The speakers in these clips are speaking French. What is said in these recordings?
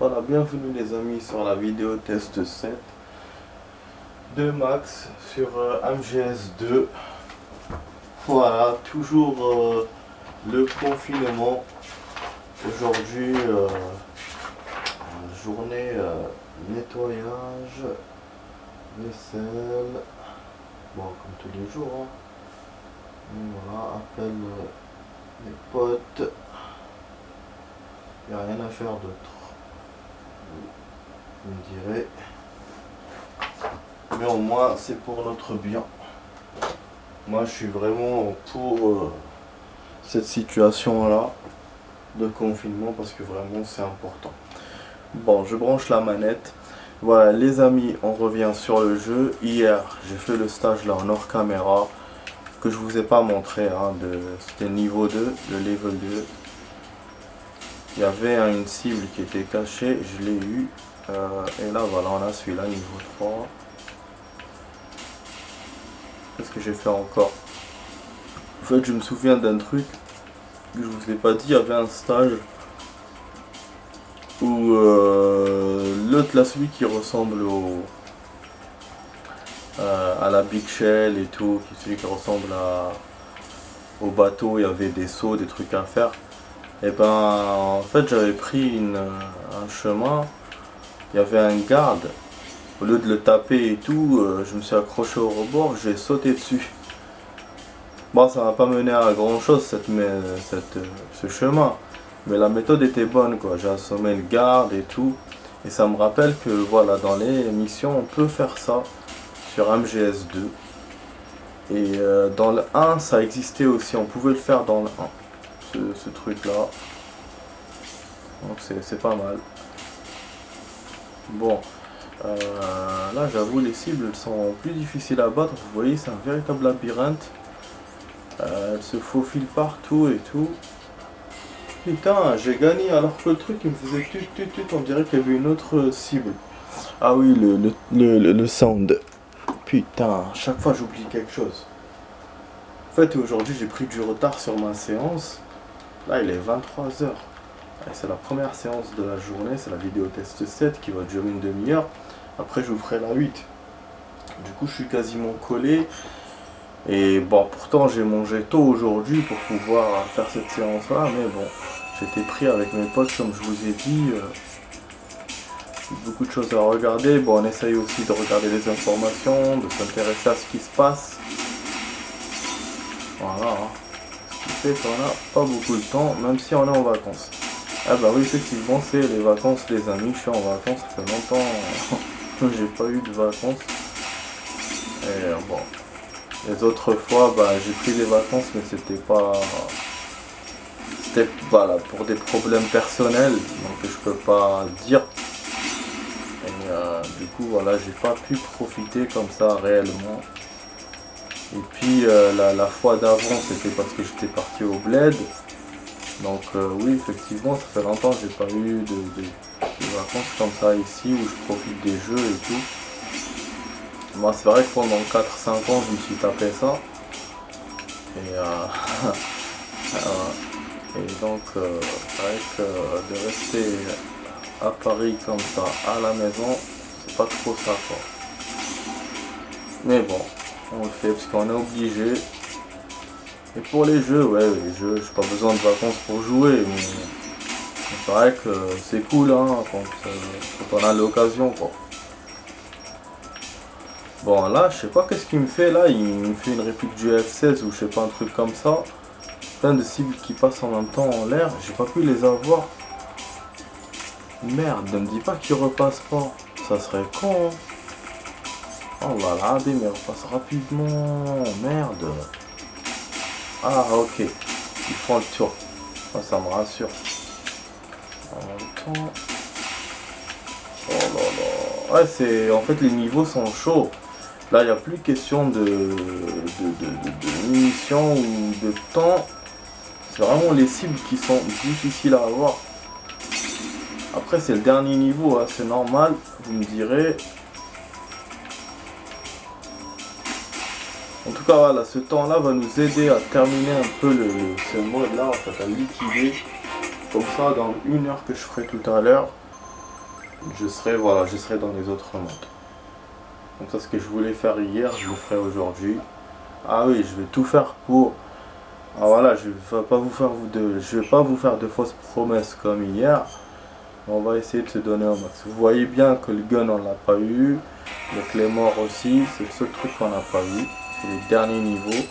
Voilà, bienvenue les amis sur la vidéo test 7 de Max sur MGS2. Voilà, toujours le confinement. Aujourd'hui, journée nettoyage, vaisselle, bon comme tous les jours. Hein. Voilà, appelle les potes. Il n'y a rien à faire d'autre. Vous me direz. Mais au moins, c'est pour notre bien. Moi, je suis vraiment pour cette situation-là de confinement parce que vraiment, c'est important. Bon, je branche la manette. Voilà, les amis, on revient sur le jeu. Hier, j'ai fait le stage là en hors caméra que je vous ai pas montré. Hein, c'était niveau 2, le level 2. Il y avait une cible qui était cachée, je l'ai eu. Et là, voilà, on a celui-là, niveau 3. Qu'est-ce que j'ai fait encore? En fait, je me souviens d'un truc que je vous ai pas dit. Il y avait un stage où l'autre, là, celui qui ressemble à la Big Shell et tout, celui qui ressemble au bateau, il y avait des sauts, des trucs à faire. Et ben, en fait, j'avais pris un chemin. Il y avait un garde. Au lieu de le taper et tout, je me suis accroché au rebord, j'ai sauté dessus. Bon, ça m'a pas mené à grand chose ce chemin. Mais la méthode était bonne, quoi. J'ai assommé le garde et tout. Et ça me rappelle que voilà, dans les missions, on peut faire ça sur MGS2. Et dans le 1, ça existait aussi. On pouvait le faire dans le 1. Ce truc-là. Donc c'est pas mal. Bon. Là j'avoue les cibles sont plus difficiles à battre, vous voyez c'est un véritable labyrinthe, elles se faufilent partout et tout. Putain j'ai gagné alors que le truc il me faisait tut, on dirait qu'il y avait une autre cible. Ah oui le sound. Putain, chaque fois j'oublie quelque chose. En fait aujourd'hui j'ai pris du retard sur ma séance, là il est 23h. C'est la première séance de la journée, c'est la vidéo test 7 qui va durer une demi-heure. Après je vous ferai la 8. Du coup je suis quasiment collé. Et bon pourtant j'ai mangé tôt aujourd'hui pour pouvoir faire cette séance là. Mais bon j'étais pris avec mes potes comme je vous ai dit. Beaucoup de choses à regarder. Bon on essaye aussi de regarder les informations, de s'intéresser à ce qui se passe. Voilà. Ce qui fait qu'on n'a pas beaucoup de temps même si on est en vacances. Ah bah oui effectivement c'est les vacances les amis, je suis en vacances, ça fait longtemps que j'ai pas eu de vacances. Et bon, les autres fois bah j'ai pris des vacances mais c'était voilà pour des problèmes personnels donc je peux pas dire. Et du coup voilà j'ai pas pu profiter comme ça réellement. Et puis la fois d'avant c'était parce que j'étais parti au bled. Donc oui effectivement ça fait longtemps que j'ai pas eu de vacances comme ça ici où je profite des jeux et tout. Moi c'est vrai que pendant 4-5 ans je me suis tapé ça. Et, et donc c'est vrai que de rester à Paris comme ça à la maison c'est pas trop ça quoi. Mais bon on le fait parce qu'on est obligé. Et pour les jeux, ouais, les jeux, j'ai pas besoin de vacances pour jouer, mais c'est vrai que c'est cool hein, quand on a l'occasion quoi. Bon là, je sais pas qu'est-ce qu'il me fait là, il me fait une réplique du F16 ou je sais pas un truc comme ça. Plein de cibles qui passent en même temps en l'air, j'ai pas pu les avoir. Merde, ne me dis pas qu'il repasse pas, ça serait con. Hein. Oh là là, mais il repasse rapidement, merde. Ah ok, ils font le tour. Ça me rassure. En même temps. Oh là là. Ouais c'est. En fait les niveaux sont chauds. Là il n'y a plus question de munitions ou de temps. C'est vraiment les cibles qui sont difficiles à avoir. Après c'est le dernier niveau, hein, c'est normal, vous me direz. En tout cas voilà, ce temps là va nous aider à terminer un peu ce mode là, en fait à liquider. Comme ça dans 1 heure que je ferai tout à l'heure. voilà, je serai dans les autres modes. Donc ça, ce que je voulais faire hier, je le ferai aujourd'hui. Ah oui, je vais tout faire pour... Ah voilà, je vais pas vous faire de fausses promesses comme hier. On va essayer de se donner un max. Vous voyez bien que le gun on l'a pas eu. Le Claymore aussi, c'est le seul truc qu'on n'a pas eu. C'est les derniers niveaux.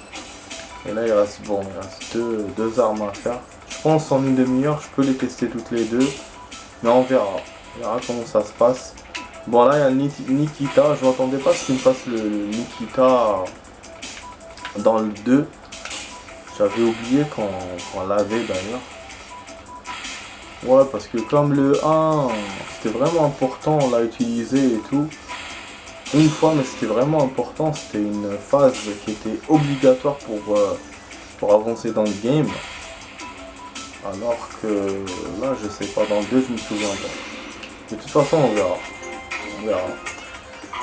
Et là il reste deux armes à faire. Je pense en une demi-heure je peux les tester toutes les deux. Mais on verra. On verra comment ça se passe. Bon là il y a le Nikita. Je m'attendais pas à ce qu'il me fasse le Nikita dans le 2. J'avais oublié qu'on l'avait d'ailleurs. Ouais, parce que comme le 1, c'était vraiment important, on l'a utilisé et tout. Une fois, mais c'était vraiment important, c'était une phase qui était obligatoire pour avancer dans le game. Alors que là, je sais pas, dans le 2, je me souviens pas. De toute façon, on verra. On verra.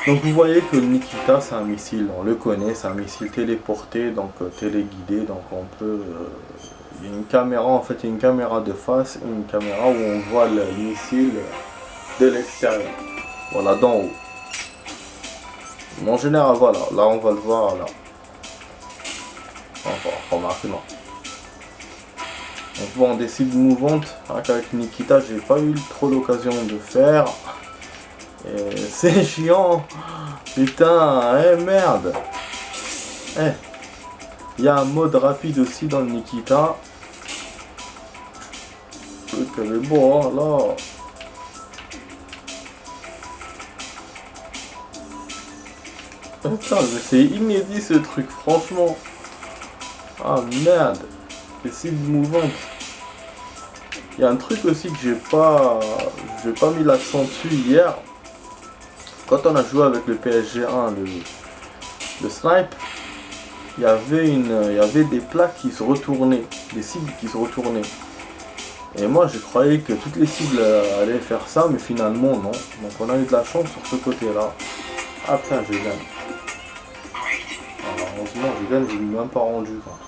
Donc vous voyez que le Nikita, c'est un missile, on le connaît, c'est un missile téléporté, donc téléguidé, donc on peut... il y a une caméra, en fait, il y a une caméra de face, une caméra où on voit le missile de l'extérieur. Voilà, d'en haut. En général, voilà, là on va le voir, là. Enfin, remarquez, non. Donc bon, des cibles mouvantes, avec Nikita, j'ai pas eu trop l'occasion de faire. Et c'est chiant. Putain, merde. Il y a un mode rapide aussi dans le Nikita. Le truc elle est beau, hein, là. Putain, c'est inédit ce truc, franchement. Ah merde. Les cibles mouvantes. Il y a un truc aussi que j'ai pas mis l'accent dessus hier. Quand on a joué avec le PSG1, le snipe, il y avait des plaques qui se retournaient, des cibles qui se retournaient. Et moi je croyais que toutes les cibles allaient faire ça, mais finalement non. Donc on a eu de la chance sur ce côté-là. Ah putain, je gagne. Alors heureusement je gagne, je ne l'ai même pas rendu compte.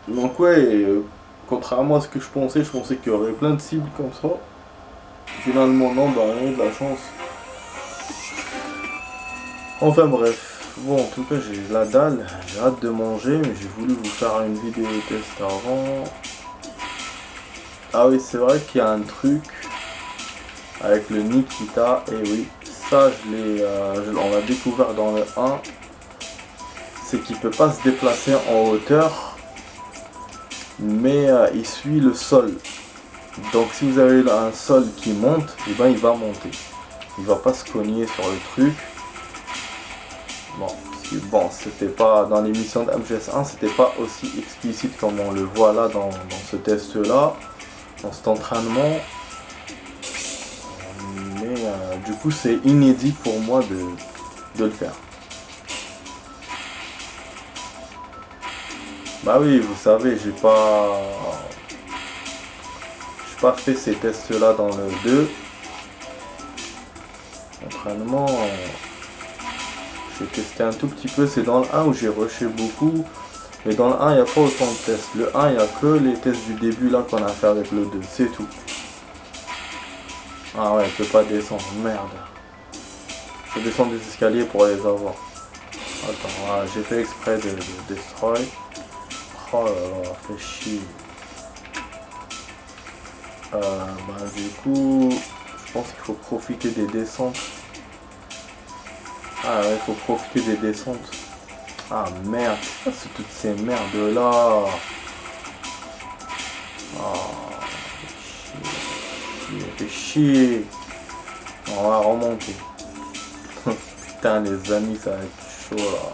Donc ouais, contrairement à ce que je pensais qu'il y aurait plein de cibles comme ça. Finalement non, bah on a eu de la chance. Enfin bref, bon en tout cas j'ai la dalle, j'ai hâte de manger, mais j'ai voulu vous faire une vidéo test avant. Ah oui, c'est vrai qu'il y a un truc avec le Nikita, et oui, ça on l'a découvert dans le 1, c'est qu'il peut pas se déplacer en hauteur, mais il suit le sol. Donc si vous avez un sol qui monte, et ben il va monter. Il va pas se cogner sur le truc. Bon, c'était pas dans l'émission de MGS1, c'était pas aussi explicite comme on le voit là dans ce test là, dans cet entraînement. Mais du coup c'est inédit pour moi de le faire. Bah oui, vous savez, j'ai pas fait ces tests là dans le 2. Entraînement, j'ai testé un tout petit peu, c'est dans le 1 où j'ai rushé beaucoup. Mais dans le 1, il n'y a pas autant de tests. Le 1, il n'y a que les tests du début là qu'on a fait avec le 2, c'est tout. Ah ouais, je peux pas descendre, merde. Je descends des escaliers pour les avoir. Attends, voilà, j'ai fait exprès de destroy. Oh là là, fait chier. Bah du coup, je pense qu'il faut profiter des descentes. Ah ouais, il faut profiter des descentes. Ah merde, c'est toutes ces merdes là. Ah, fait chier. On va remonter. Putain les amis, ça va être chaud là.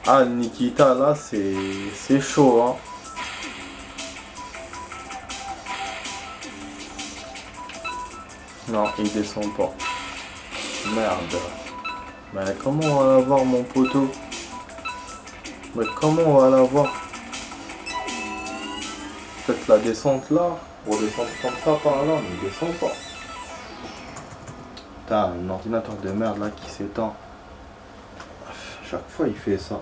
Ah le Nikita là, c'est chaud hein. Non, il descend pas. Merde. Mais comment on va l'avoir mon poteau? Mais comment on va l'avoir? Peut-être la descente là? Pour descendre comme ça par là, mais il descend pas. Putain, un ordinateur de merde là qui s'étend. Chaque fois il fait ça.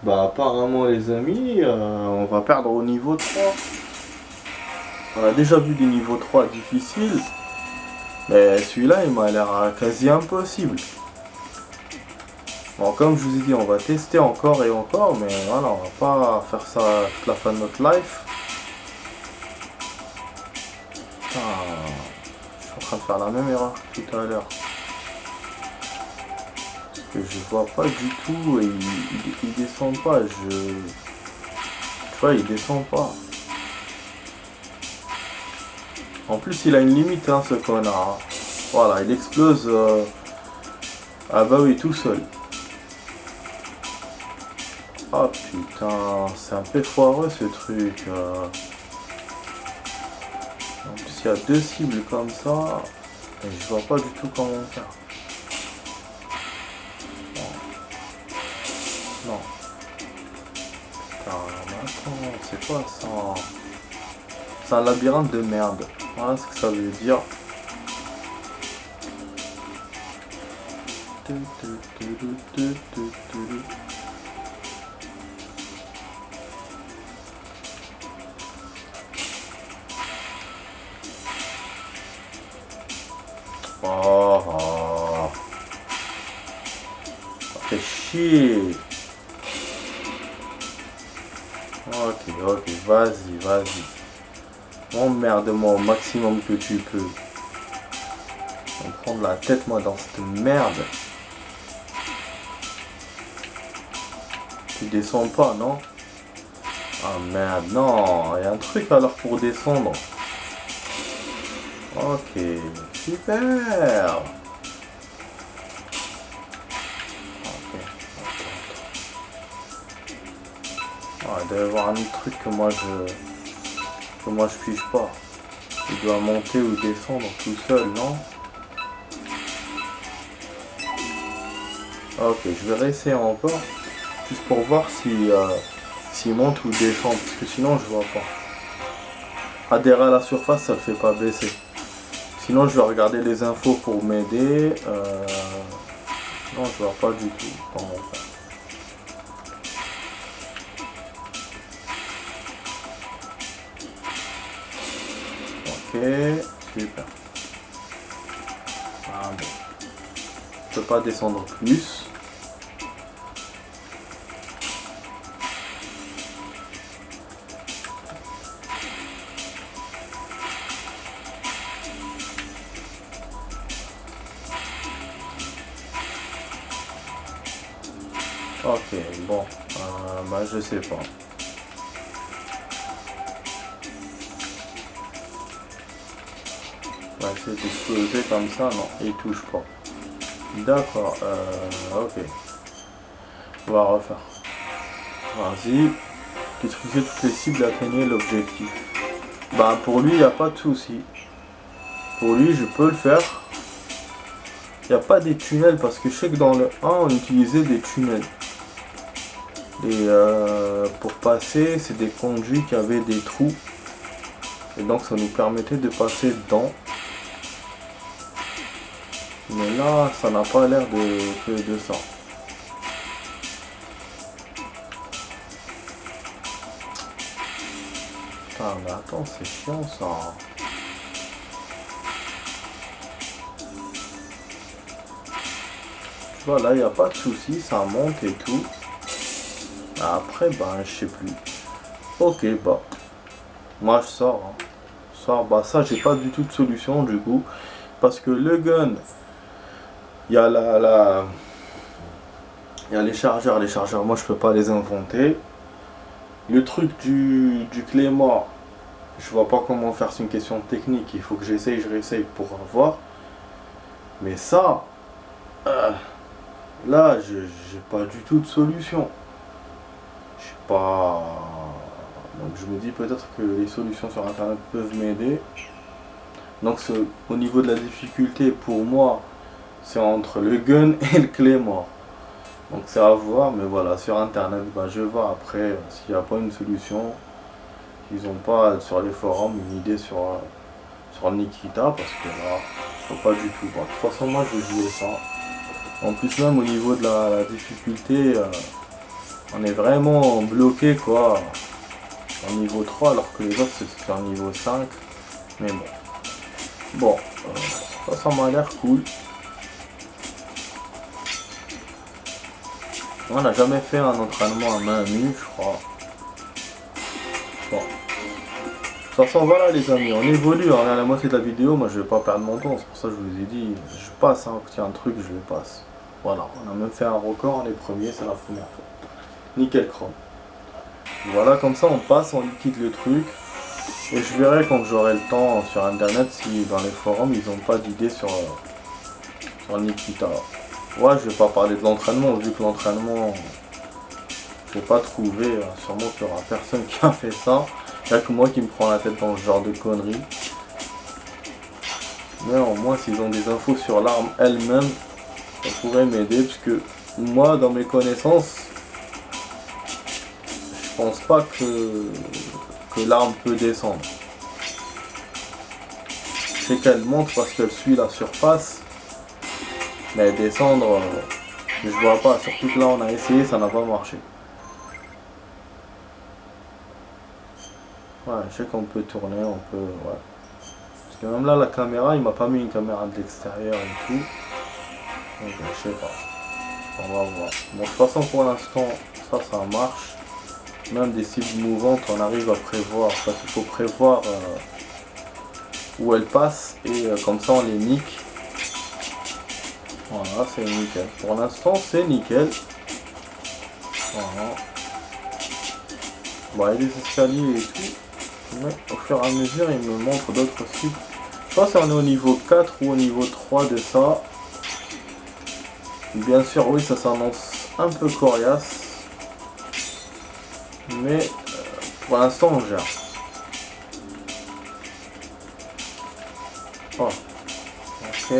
Bah apparemment les amis, on va perdre au niveau 3. On a déjà vu des niveaux 3 difficiles, mais celui-là il m'a l'air quasi impossible. Bon, comme je vous ai dit, on va tester encore et encore, mais voilà, on va pas faire ça toute la fin de notre life. Putain, je suis en train de faire la même erreur que tout à l'heure. Que je vois pas du tout et il descend pas. Tu vois, il descend pas. En plus, il a une limite, hein, ce connard. Voilà, il explose. Ah bah oui, tout seul. Ah putain, c'est un peu foireux ce truc. En plus, il y a deux cibles comme ça. Et je vois pas du tout comment faire. Non. Putain, mais attends, c'est quoi ça? C'est un labyrinthe de merde. Voilà ce que ça veut dire. Oh, ça fait chier. Ok, vas-y. Emmerde-moi au maximum que tu peux. Je vais me prendre la tête moi dans cette merde. Tu descends pas, non? Ah merde, non, il y a un truc alors pour descendre. Ok, super. Ok, attends. Il doit y avoir un autre truc que moi je pige pas. Il doit monter ou descendre tout seul, non? Ok, je vais réessayer encore. Juste pour voir s'il monte ou descend. Parce que sinon je vois pas. Adhérer à la surface, ça le fait pas baisser. Sinon je vais regarder les infos pour m'aider. Non, je vois pas du tout comment faire. Ok, super. Ah bon. Je peux pas descendre plus. Ok, bon, bah je sais pas. On va essayer d'exploser comme ça, non, il touche pas. D'accord, ok. On va refaire. Vas-y. Détruisez toutes les cibles, atteignez l'objectif. Bah pour lui, il n'y a pas de souci. Pour lui, je peux le faire. Il n'y a pas des tunnels parce que je sais que dans le 1, on utilisait des tunnels. Et pour passer, c'est des conduits qui avaient des trous. Et donc ça nous permettait de passer dedans. Mais là, ça n'a pas l'air de ça. Putain, mais attends, c'est chiant ça. Tu vois, là, il n'y a pas de souci, ça monte et tout. Après, ben, je sais plus. Ok, bah. Moi, je sors. Hein. Je sors. Bah, ça, j'ai pas du tout de solution, du coup. Parce que le gun, il y a il y a les chargeurs. Les chargeurs, moi, je peux pas les inventer. Le truc du Claymore, je vois pas comment faire, c'est une question technique. Il faut que j'essaye, je réessaye pour voir. Mais ça, là, j'ai pas du tout de solution. Je sais pas. Donc je me dis peut-être que les solutions sur internet peuvent m'aider. Donc au niveau de la difficulté, pour moi, c'est entre le gun et le Claymore. Donc c'est à voir, mais voilà, sur internet, bah, je vais voir après s'il n'y a pas une solution. Ils n'ont pas sur les forums une idée sur Nikita, parce que là, je vois pas du tout. Bon, de toute façon, moi je vais jouer ça. En plus, même au niveau de la difficulté, on est vraiment bloqué quoi. en niveau 3 alors que les autres c'est en niveau 5. Mais bon. Bon, ça m'a l'air cool. On n'a jamais fait un entraînement à main nue, je crois. Bon. De toute façon, voilà les amis, on évolue, on est à la moitié de la vidéo, moi je vais pas perdre mon temps, c'est pour ça que je vous ai dit, je passe, hein, s'il y a un truc, je le passe. Voilà, on a même fait un record, on est premier, c'est la première fois. Nickel chrome. Voilà, comme ça on passe, on liquide le truc. Et je verrai quand j'aurai le temps sur internet si dans les forums ils n'ont pas d'idée sur Nikita. Ouais, je vais pas parler de l'entraînement, vu que l'entraînement, je vais pas trouver, sûrement qu'il y aura personne qui a fait ça. Il n'y a que moi qui me prend la tête dans ce genre de conneries. Mais au moins s'ils ont des infos sur l'arme elle-même, ça pourrait m'aider, parce que moi dans mes connaissances, je pense pas que l'arme peut descendre. Je sais qu'elle monte parce qu'elle suit la surface, mais descendre, je vois pas. Surtout que là on a essayé, ça n'a pas marché. Ouais, je sais qu'on peut tourner, on peut, ouais. Parce que même là la caméra, il m'a pas mis une caméra de l'extérieur et tout. Donc je sais pas. On va voir. Bon, de toute façon pour l'instant, ça marche. Même des cibles mouvantes, on arrive à prévoir. En fait, il faut prévoir où elles passent et comme ça on les nique. Voilà, c'est nickel. Pour l'instant, c'est nickel. Voilà. Bon, il y a des escaliers et tout. Mais au fur et à mesure, il me montre d'autres cibles. Je pense qu'on est au niveau 4 ou au niveau 3 de ça. Bien sûr, oui, ça s'annonce un peu coriace. Mais pour l'instant, on gère. Oh. Ok.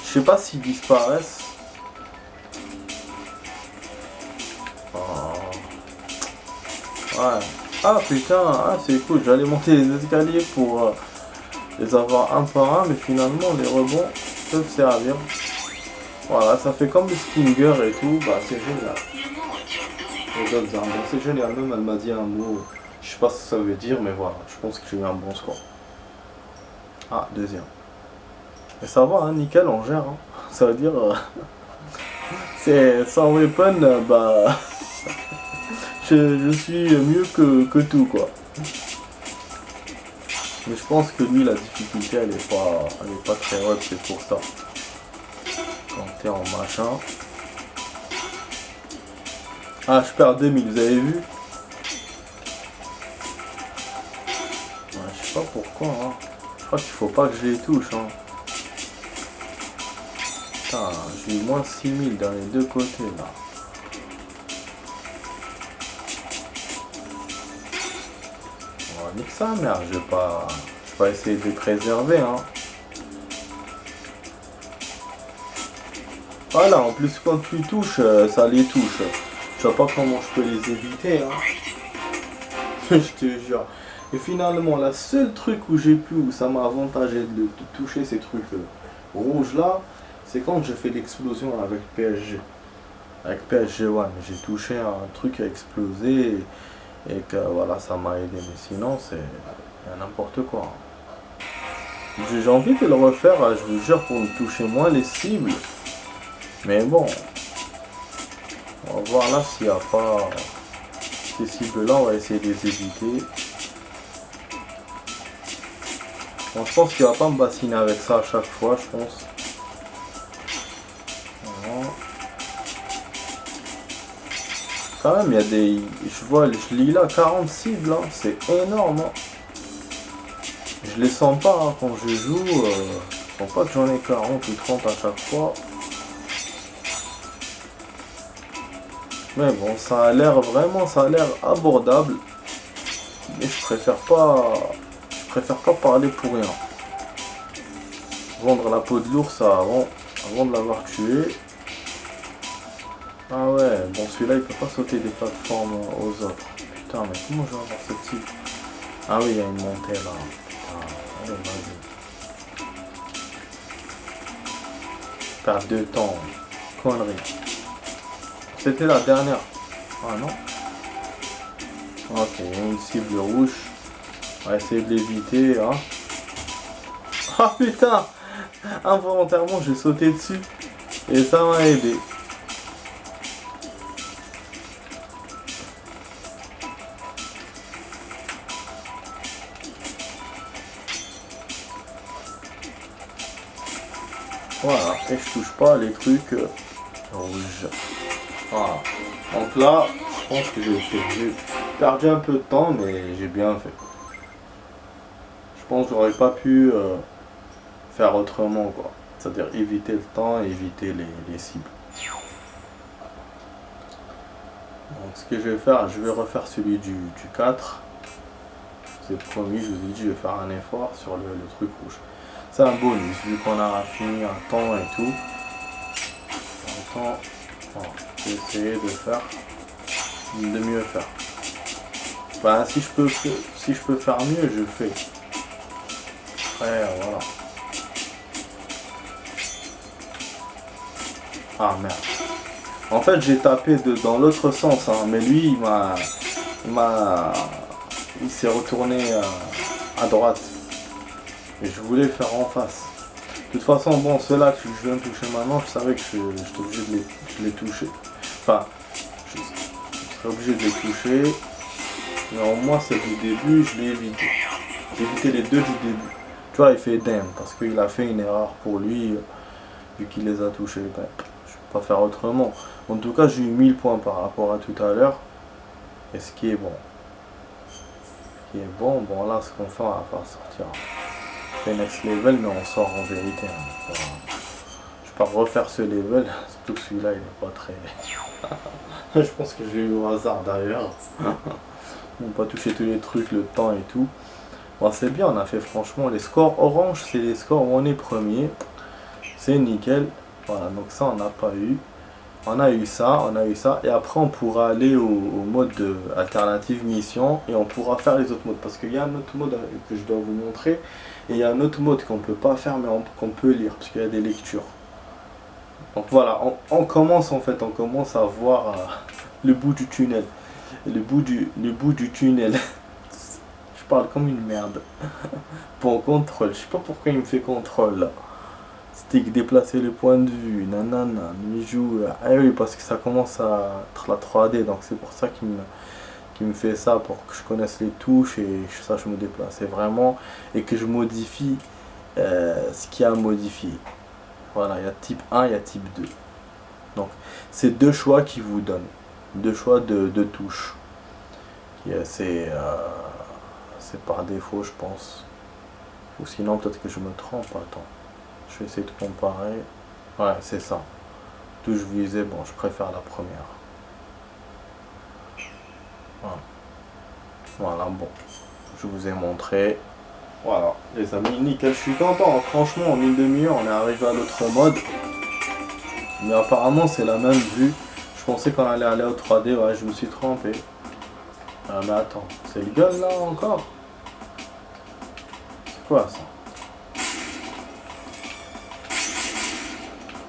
Je sais pas s'ils disparaissent. Oh. Ouais. Ah putain, ah, c'est cool. J'allais monter les escaliers pour les avoir un par un, mais finalement les rebonds peuvent servir. Voilà, ça fait comme le Stinger et tout. Bah c'est génial. Les autres armes, c'est génial. Même elle m'a dit un mot. Je sais pas ce que ça veut dire, mais voilà. Je pense que j'ai eu un bon score. Ah, deuxième. Et ça va, hein, nickel, on gère. Hein. Ça veut dire... c'est sans weapon, bah... je suis mieux que tout, quoi. Mais je pense que lui, la difficulté, elle est pas très haute, c'est pour ça. Quand t'es en machin... Ah, je perds 2000, vous avez vu? Ouais, je sais pas pourquoi, hein. Je crois qu'il faut pas que je les touche, hein. Putain, j'ai eu moins 6000 dans les deux côtés, là. Oh, nique sa mère, je vais pas essayer de les préserver, hein. Voilà, en plus quand tu touches, ça les touche. Je vois pas comment je peux les éviter, hein. Je te jure. Et finalement, la seule truc où j'ai pu, où ça m'a avantagé de toucher ces trucs rouges là, c'est quand j'ai fait l'explosion avec PSG. Avec PSG One, j'ai touché un truc à exploser et que voilà, ça m'a aidé. Mais sinon, c'est n'importe quoi. J'ai envie de le refaire, je vous jure, pour me toucher moins les cibles. Mais bon, on va voir là s'il n'y a pas ces cibles là, on va essayer de les éviter. Bon, je pense qu'il va pas me bassiner avec ça à chaque fois, je pense. Voilà. Quand même, il y a des... Je lis là 40 cibles, hein. C'est énorme. Hein. Je les sens pas hein, quand je joue. Je sens pas que j'en ai 40 ou 30 à chaque fois. Mais bon, ça a l'air vraiment, ça a l'air abordable. Mais je préfère pas parler pour rien. Vendre la peau de l'ours avant de l'avoir tué. Ah ouais, bon celui-là il peut pas sauter des plateformes aux autres. Putain, mais comment je vais avoir ce type? Ah oui, il y a une montée là. Putain, allez, vas-y. Perdre de temps. Connerie. C'était la dernière. Ah non. Ok, une cible rouge. On va essayer de l'éviter. Hein. Ah putain. Involontairement, j'ai sauté dessus. Et ça m'a aidé. Voilà, et je touche pas les trucs rouges. Voilà. Donc là, je pense que j'ai perdu un peu de temps, mais j'ai bien fait. Je pense que j'aurais pas pu faire autrement, quoi. C'est-à-dire éviter le temps et éviter les cibles. Donc ce que je vais faire, je vais refaire celui du 4. C'est promis, je vous ai dit, je vais faire un effort sur le truc rouge. C'est un bonus, vu qu'on a fini un temps et tout. Autant, bon, je vais essayer de faire, de mieux faire. Ben, si je peux faire mieux, je fais. Après, voilà. Ah merde. En fait, j'ai tapé dans l'autre sens, hein, mais lui, il s'est retourné à droite. Et je voulais le faire en face. De toute façon, bon, ceux-là que je viens de toucher maintenant, je savais que j'étais obligé de les toucher. Enfin, je serais obligé de les toucher. Mais au moins, celle du début, je l'ai évité. J'ai évité les deux du début. Tu vois, il fait damn, parce qu'il a fait une erreur pour lui, vu qu'il les a touchés. Ben, je ne peux pas faire autrement. En tout cas, j'ai eu 1000 points par rapport à tout à l'heure. Et ce qui est bon. Bon, là, ce qu'on fait, on va pas sortir. On fait next level, mais on sort en vérité. Hein. Je vais pas refaire ce level, surtout que celui-là, il est pas très... Je pense que j'ai eu au hasard d'ailleurs. On n'a pas touché tous les trucs, le temps et tout. Bon, c'est bien, on a fait franchement les scores orange, c'est les scores où on est premier. C'est nickel. Voilà, donc ça, on n'a pas eu. On a eu ça, et après on pourra aller au mode alternative mission et on pourra faire les autres modes parce qu'il y a un autre mode que je dois vous montrer et il y a un autre mode qu'on peut pas faire mais qu'on peut lire parce qu'il y a des lectures. Donc voilà, on commence à voir le bout du tunnel, le bout du tunnel. Je parle comme une merde. Bon, contrôle, je sais pas pourquoi il me fait contrôle là. Stick, déplacer le point de vue, nanana, il joue. Ah oui, parce que ça commence à être la 3D, donc c'est pour ça qu'il me fait ça, pour que je connaisse les touches et que je sache me déplacer vraiment et que je modifie ce qu'il y a à modifier. Voilà, il y a type 1, il y a type 2. Donc, c'est deux choix qui vous donnent, deux choix de touches. C'est par défaut, je pense. Ou sinon, peut-être que je me trompe, attends. Je vais essayer de comparer. Ouais, c'est ça. Touche visée, bon, je préfère la première. Voilà. Voilà, bon. Je vous ai montré. Voilà, les amis, nickel. Je suis content. Franchement, en une demi-heure, on est arrivé à l'autre mode. Mais apparemment, c'est la même vue. Je pensais qu'on allait aller au 3D. Ouais, je me suis trompé. Ah, mais attends, c'est le gun là encore? C'est quoi ça?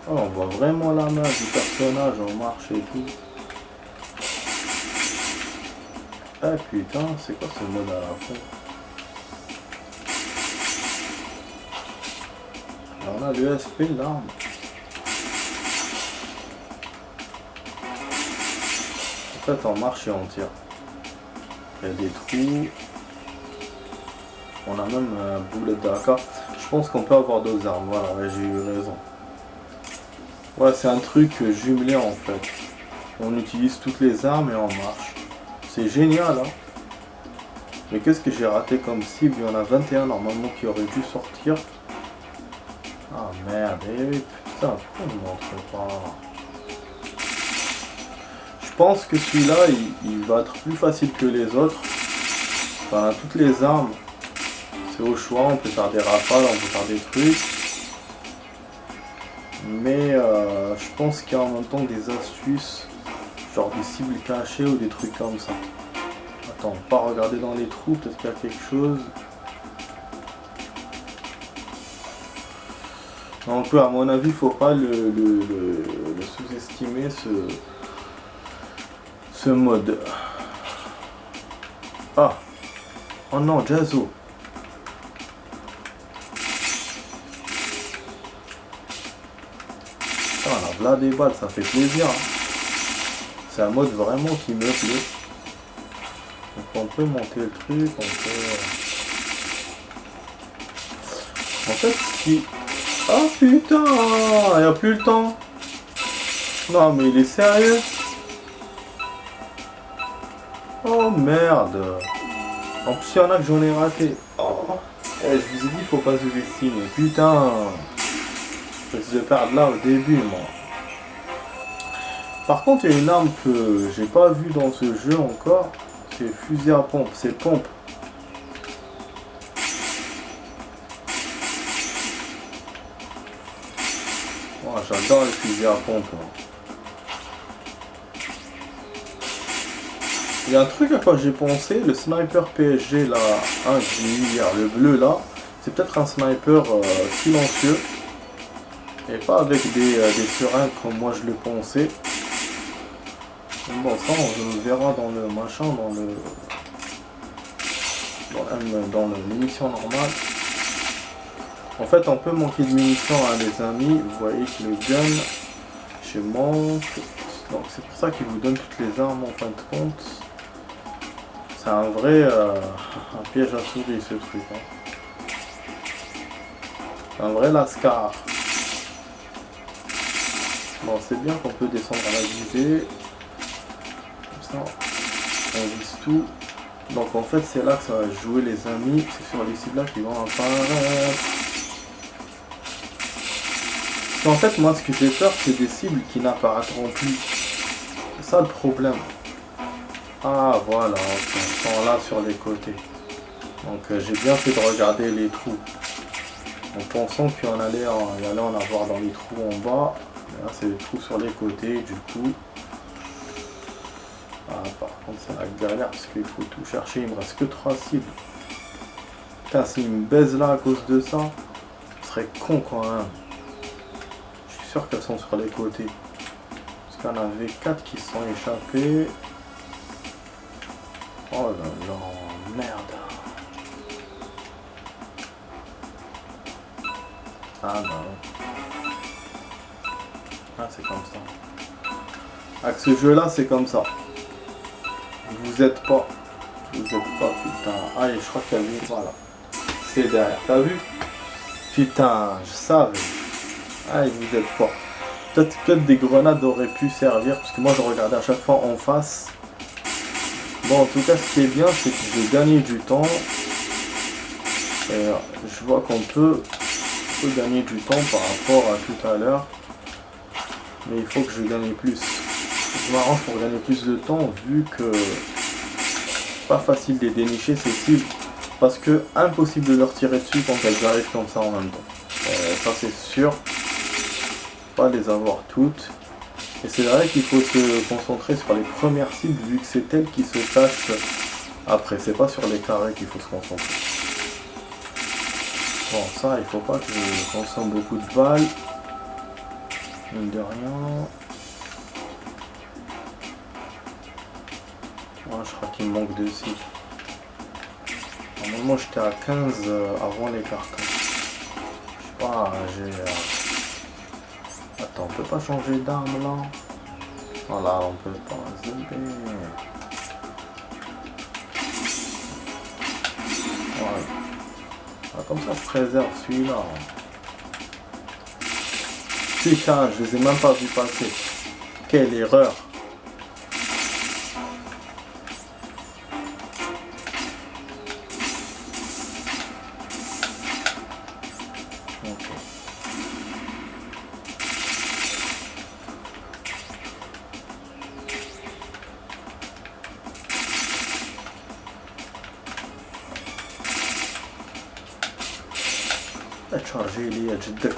Oh, on voit vraiment la main du personnage en marche et tout. Ah putain, c'est quoi ce mode à la fin? Alors on a l'USP, l'arme. En fait, on marche et on tire. Il y a des trous. On a même un boulet d'AK. Je pense qu'on peut avoir d'autres armes. Voilà, ouais, j'ai eu raison. Ouais, c'est un truc jumelé en fait. On utilise toutes les armes et on marche. C'est génial, hein. Mais qu'est-ce que j'ai raté comme cible? Il y en a 21 normalement qui auraient dû sortir. Ah merde, eh oui, putain, pourquoi on ne montre pas? Je pense que celui-là, il va être plus facile que les autres. On a toutes les armes. C'est au choix, on peut faire des rafales, on peut faire des trucs. Mais je pense qu'il y a en même temps des astuces, genre des cibles cachées ou des trucs comme ça. Attends, pas regarder dans les trous, peut-être qu'il y a quelque chose. Donc à mon avis, faut pas le sous-estimer ce mode. Ah. Oh non, Jazzo. On a là des balles, ça fait plaisir. C'est un mode vraiment qui me plaît. Donc on peut monter le truc, on peut... En fait, ce qui... Oh putain, il n'y a plus le temps. Non mais il est sérieux? Oh merde. En plus il y en a que j'en ai raté. Oh. Eh, je vous ai dit, faut pas sous-estimer. Putain. Je vais perdre là au début, moi. Par contre, il y a une arme que j'ai pas vue dans ce jeu encore. C'est fusil à pompe. C'est pompe. Oh, j'adore les fusils à pompe. Il y a un truc à quoi j'ai pensé. Le sniper PSG là, hein, j'ai mis hier, le bleu là. C'est peut-être un sniper silencieux. Et pas avec des seringues comme moi je le pensais. Bon, ça on le verra dans le machin, dans l'émission normale. En fait, on peut manquer de munitions, hein, les amis. Vous voyez que le gun, je manque. Donc c'est pour ça qu'il vous donne toutes les armes en fin de compte. C'est un vrai un piège à souris ce truc. Hein. Un vrai lascar. Bon, c'est bien qu'on peut descendre à la visée. Comme ça, on vise tout. Donc en fait, c'est là que ça va jouer les amis. C'est sur les cibles là qui vont apparaître. En fait, moi, ce que j'ai peur, c'est des cibles qui n'apparaîtront plus. C'est ça le problème. Ah, voilà, ils sont là sur les côtés. Donc j'ai bien fait de regarder les trous. En pensant qu'il y en allait en avoir dans les trous en bas. Là, c'est les trous sur les côtés, du coup. Ah, par contre, c'est la galère parce qu'il faut tout chercher. Il me reste que 3 cibles. Putain, s'il me baise là à cause de ça, ce serait con quand même. Je suis sûr qu'elles sont sur les côtés. Parce qu'il y en avait 4 qui se sont échappés. Oh là là, merde. Ah non. Ah, c'est comme ça. Avec ce jeu là, c'est comme ça. Vous êtes pas. Vous êtes pas, putain. Allez, je crois qu'il y a lui, voilà. C'est derrière, t'as vu? Putain, je savais. Allez, vous êtes pas. Peut-être des grenades auraient pu servir, parce que moi je regardais à chaque fois en face. Bon, en tout cas, ce qui est bien, c'est que j'ai gagné du temps. Et je vois qu'on peut gagner du temps par rapport à tout à l'heure. Mais il faut que je gagne plus. Je m'arrange pour gagner plus de temps, vu que pas facile de les dénicher ces cibles. Parce que impossible de leur tirer dessus quand elles arrivent comme ça en même temps. Ça c'est sûr. Pas les avoir toutes. Et c'est vrai qu'il faut se concentrer sur les premières cibles vu que c'est elles qui se cachent après. C'est pas sur les carrés qu'il faut se concentrer. Bon, ça, il faut pas que je consomme beaucoup de balles. Mine de rien. Ouais, je crois qu'il me manque 2 cibles. Normalement, j'étais à 15 avant les cartons. Je sais pas, j'ai... Attends, on peut pas changer d'arme là? Voilà, on peut pas. Voilà. Ah, comme ça, je préserve celui-là. Putain, je les ai même pas vus passer. Quelle erreur! Charger les Jeddak.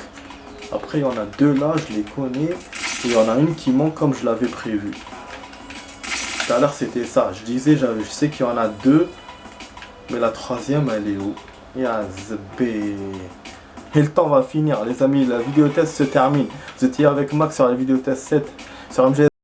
Après il y en a 2 là, je les connais. Et il y en a une qui manque comme je l'avais prévu. Tout à l'heure c'était ça. Je disais, je sais qu'il y en a 2. Mais la 3e elle est où? Yazbé. Et le temps va finir les amis. La vidéo test se termine. Vous étiez avec Max sur la vidéo test 7 sur MG.